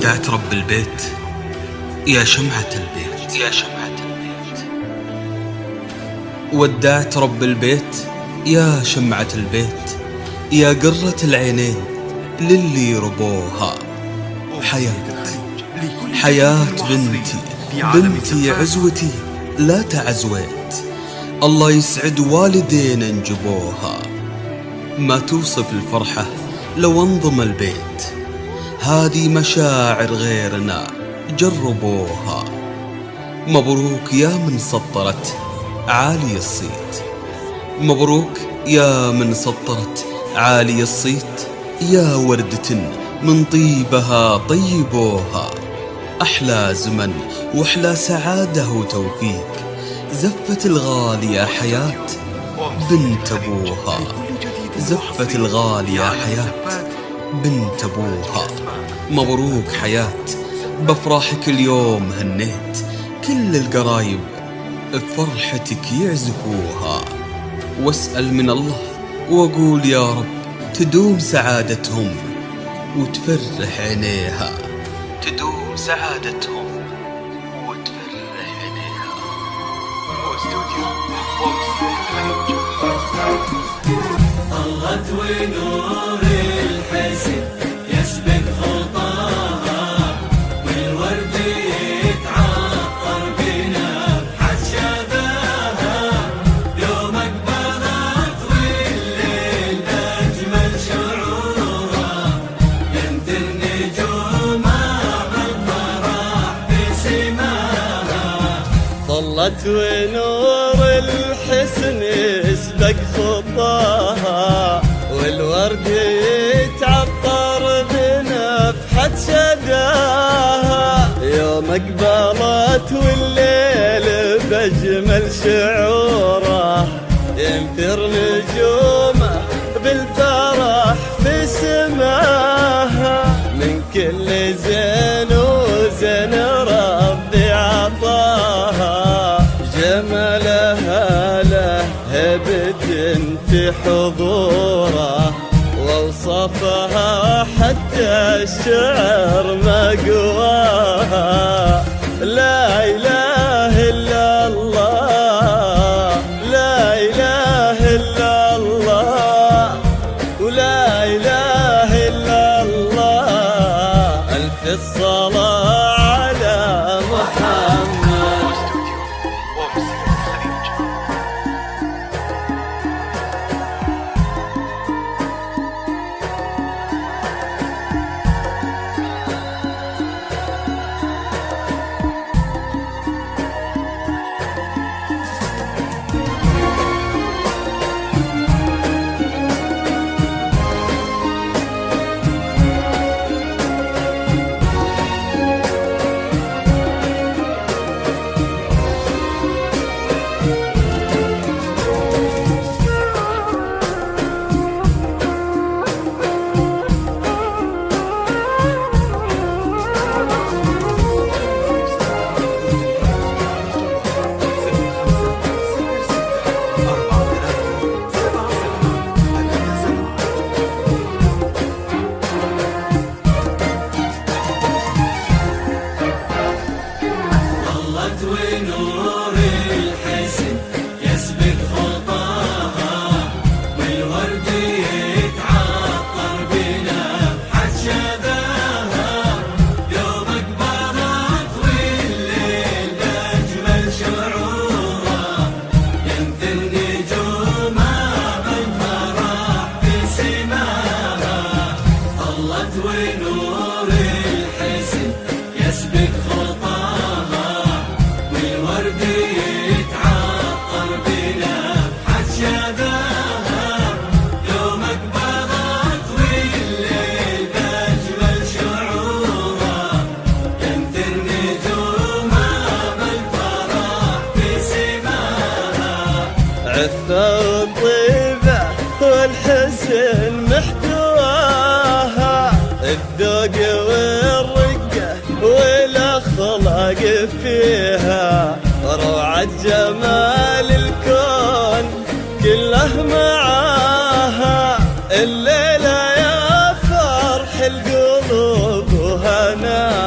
ودعت رب البيت يا شمعة البيت، يا شمعة البيت. ودعت رب البيت يا شمعة البيت، يا قرة العينين للي ربوها. حياة بنتي، بنتي عزوتي لا تعزويت، الله يسعد والدين انجبوها. ما توصف الفرحة لو انضم البيت، هذه مشاعر غيرنا جربوها. مبروك يا من سطرت عالي الصيت، مبروك يا من سطرت عالي الصيت، يا وردة من طيبها طيبوها. أحلى زمن وأحلى سعادة وتوفيق، زفت الغالية حياة بنت أبوها، زفت الغالية حياة بنت أبوها. مبروك حياة، بفرحك اليوم هنيت، كل القرايب بفرحتك يعزفوها. واسأل من الله وأقول يا رب تدوم سعادتهم وتفرح عينيها، تدوم سعادتهم وتفرح عينيها. طلت ونور الحسن يسبق خطاها، والورد يتعطر بنفحة شذاها. يوم أقبلت والليل أجمل شعورها، يمت النجوم بالفرح بسماها. طلت ونور الحسن يسبق خطاها، والورد يتعطر بنفحة شداها. يوم أقبلت والليل بأجمل شعوره، ينثر نجومه بالفرح في سماها. من كل زين وزين ربي عطاها، جمالها له هبة في حضوره، ووصفها حتى الشعر ما قواها. لا إله إلا الله، لا إله إلا الله، ولا إله إلا الله. ألف الصلاة على محمد. ونور الحسن يسبق خطاها، والورد يتعطر بنفحة شذاها. يوم أقبلت والليل بأجمل شعورها، ينثر النجوم بالفرح في سماها. طلت ونور الحسن يسبق خطاها، والورد يتعطر بنفحة شذاها. يوم أقبلت والليل بأجمل شعورها، ينثر نجومها بالفرح في سماها. عفة وطيبة والحسن محتواها، الذوق والرقة والأخلاق فيها. روعة جمال الكون كله معاها، الليلة يا فرح القلوب وهناها.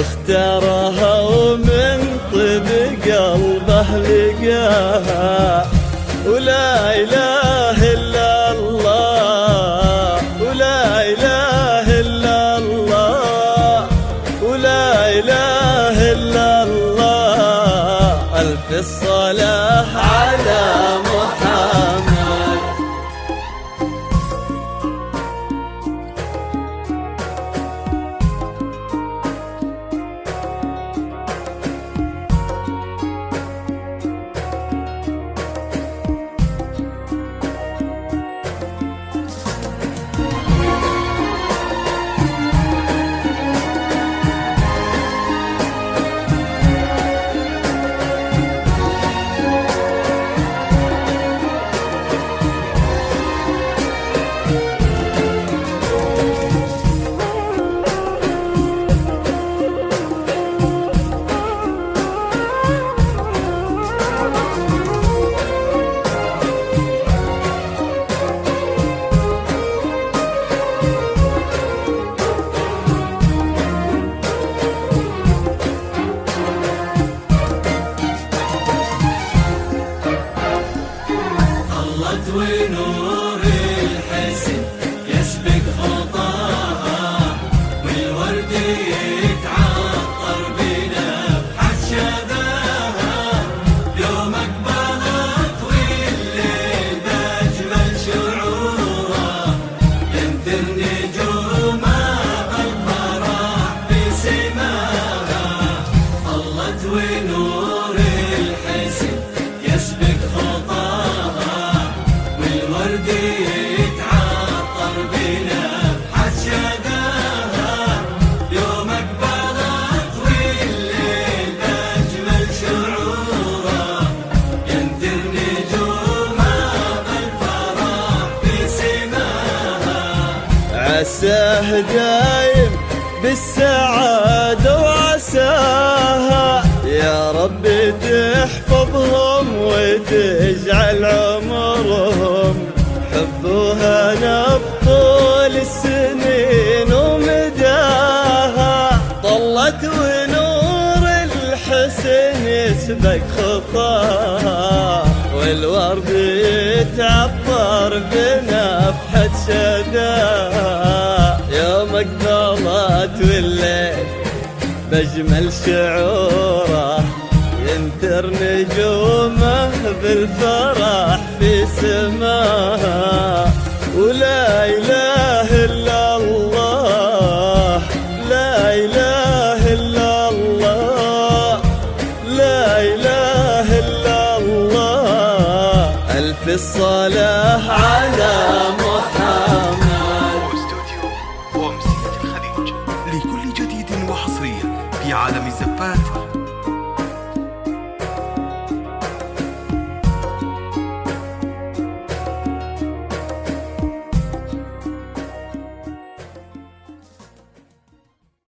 واختارها ومن طيب قلبه لقاها. ولا إله إلا الله، ولا إله إلا الله، ولا إله إلا الله. ألف الصلاة على محمد. ونور الحسن يسبق خطاها، والورد يتعطر بنفحة شذاها. يوم أقبلت والليل بأجمل شعورها، ينثر نجومها بالفرح في سماها. طلت ونور الحسن يسبق خطاها، والورد يتعطر بنفحة شذاها. يوم أقبلت والليل بأجمل شعورها، ينثر نجومها بالفرح في سماها. عساه دايم بالسعادة وعساها، يا رب تحفظهم وتجعل عمرهم حبوها نبطول السنين ومداها. طلت ونور الحسن يسبق خطاها، والورد يتعطر بنفحة شذاها. يوم أقبلت والليل بأجمل شعوره، ينثر نجومه بالفرح في سماها. ولا إله إلا الله، لا إله إلا الله، لا إله إلا الله. ألف الصلاة على محمد. استوديو ومسيرة الخليج لكل جديد وحصري في عالم الزفاف.